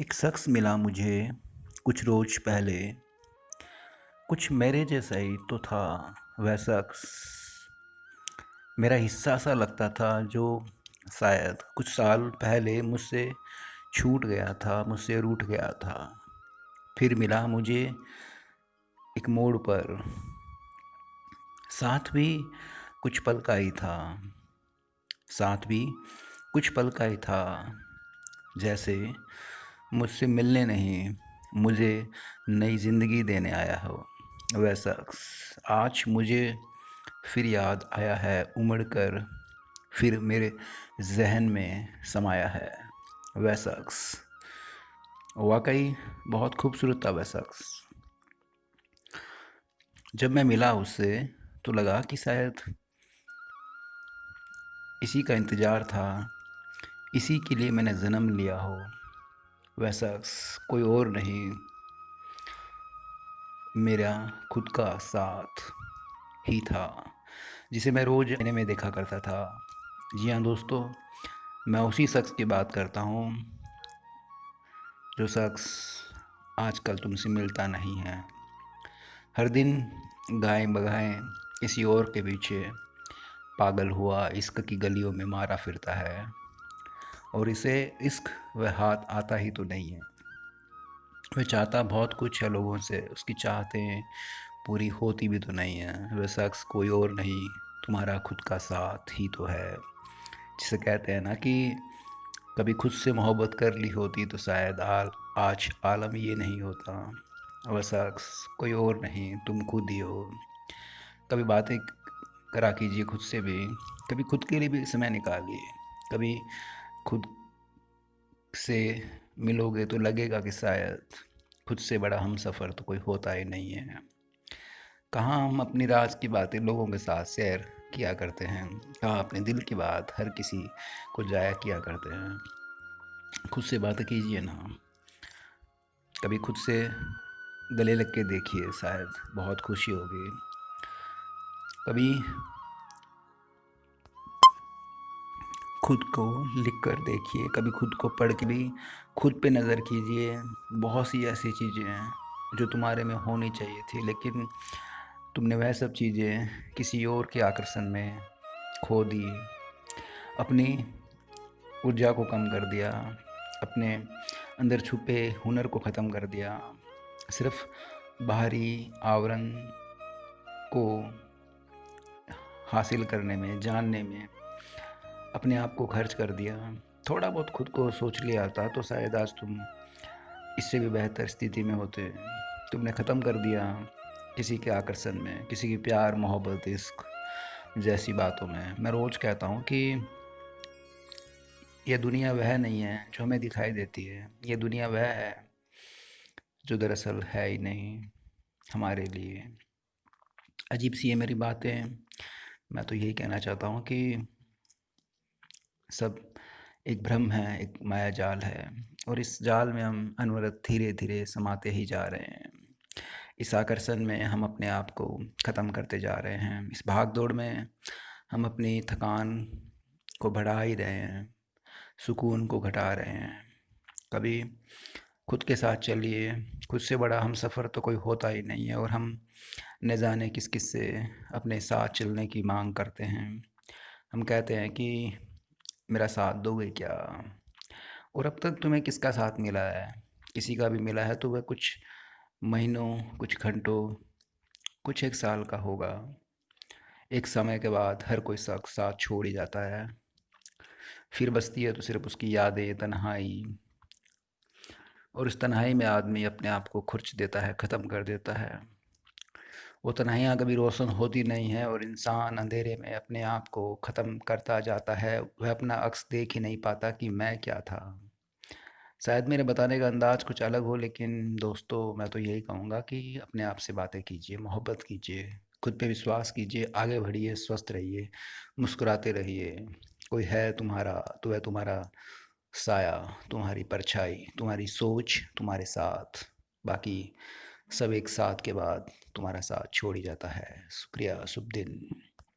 एक शख्स मिला मुझे कुछ रोज पहले। कुछ मेरे जैसा ही तो था। वह शख्स मेरा हिस्सा सा लगता था, जो शायद कुछ साल पहले मुझसे छूट गया था, मुझसे रूठ गया था। फिर मिला मुझे एक मोड़ पर। साथ भी कुछ पल का ही था। साथ भी कुछ पल का ही था। जैसे मुझसे मिलने नहीं, मुझे नई ज़िंदगी देने आया हो। वह शख्स आज मुझे फिर याद आया है, उमड़ कर फिर मेरे जहन में समाया है। वह शख्स वाकई बहुत खूबसूरत था। वह शख्स जब मैं मिला उससे तो लगा कि शायद इसी का इंतज़ार था, इसी के लिए मैंने जन्म लिया हो। वह शख्स कोई और नहीं, मेरा खुद का साथ ही था, जिसे मैं रोज़ आईने में देखा करता था। जी हाँ दोस्तों, मैं उसी शख्स की बात करता हूँ, जो शख्स आजकल तुमसे मिलता नहीं है। हर दिन गाय बगाएं किसी और के पीछे पागल हुआ इश्क की गलियों में मारा फिरता है, और इसे इश्क व हाथ आता ही तो नहीं है। वह चाहता बहुत कुछ है लोगों से, उसकी चाहतें पूरी होती भी तो नहीं है। वह शख्स कोई और नहीं, तुम्हारा खुद का साथ ही तो है। जिसे कहते हैं ना कि कभी खुद से मोहब्बत कर ली होती तो शायद आज आलम ये नहीं होता। वह शख्स कोई और नहीं, तुम खुद ही हो। कभी बातें करा कीजिए खुद से भी, कभी खुद के लिए भी समय निकालिए। कभी खुद से मिलोगे तो लगेगा कि शायद खुद से बड़ा हमसफ़र तो कोई होता ही नहीं है। कहाँ हम अपनी राज की बातें लोगों के साथ शेयर किया करते हैं, कहाँ अपने दिल की बात हर किसी को जाया किया करते हैं। खुद से बातें कीजिए ना। कभी खुद से गले लग के देखिए, शायद बहुत खुशी होगी। कभी खुद को लिख कर देखिए, कभी खुद को पढ़ के भी खुद पे नज़र कीजिए। बहुत सी ऐसी चीज़ें हैं जो तुम्हारे में होनी चाहिए थी, लेकिन तुमने वह सब चीज़ें किसी और के आकर्षण में खो दी। अपनी ऊर्जा को कम कर दिया, अपने अंदर छुपे हुनर को ख़त्म कर दिया। सिर्फ बाहरी आवरण को हासिल करने में, जानने में अपने आप को खर्च कर दिया। थोड़ा बहुत खुद को सोच लिया होता तो शायद आज तुम इससे भी बेहतर स्थिति में होते। तुमने ख़त्म कर दिया किसी के आकर्षण में, किसी की प्यार मोहब्बत इश्क जैसी बातों में। मैं रोज़ कहता हूँ कि यह दुनिया वह नहीं है जो हमें दिखाई देती है। ये दुनिया वह है जो दरअसल है ही नहीं हमारे लिए। अजीब सी है मेरी बातें। मैं तो यही कहना चाहता हूँ कि सब एक भ्रम है, एक माया जाल है, और इस जाल में हम अनवरत धीरे धीरे समाते ही जा रहे हैं। इस आकर्षण में हम अपने आप को ख़त्म करते जा रहे हैं। इस भाग दौड़ में हम अपनी थकान को बढ़ा ही रहे हैं, सुकून को घटा रहे हैं। कभी खुद के साथ चलिए, खुद से बड़ा हम सफ़र तो कोई होता ही नहीं है, और हम न जाने किस किस से अपने साथ चलने की मांग करते हैं। हम कहते हैं कि मेरा साथ दोगे क्या, और अब तक तुम्हें किसका साथ मिला है? किसी का भी मिला है तो वह कुछ महीनों, कुछ घंटों, कुछ एक साल का होगा। एक समय के बाद हर कोई शख्स साथ छोड़ ही जाता है। फिर बचती है तो सिर्फ उसकी यादें, तन्हाई, और उस तन्हाई में आदमी अपने आप को खुर्च देता है, ख़त्म कर देता है। वो तन्हाइयाँ कभी रोशन होती नहीं है, और इंसान अंधेरे में अपने आप को ख़त्म करता जाता है। वह अपना अक्स देख ही नहीं पाता कि मैं क्या था। शायद मेरे बताने का अंदाज़ कुछ अलग हो, लेकिन दोस्तों मैं तो यही कहूँगा कि अपने आप से बातें कीजिए, मोहब्बत कीजिए, खुद पे विश्वास कीजिए, आगे बढ़िए, स्वस्थ रहिए, मुस्कुराते रहिए। कोई है तुम्हारा तो वह तुम्हारा साया, तुम्हारी परछाई, तुम्हारी सोच तुम्हारे साथ। बाकी सब एक साथ के बाद तुम्हारा साथ छोड़ ही जाता है। शुक्रिया, शुभ दिन।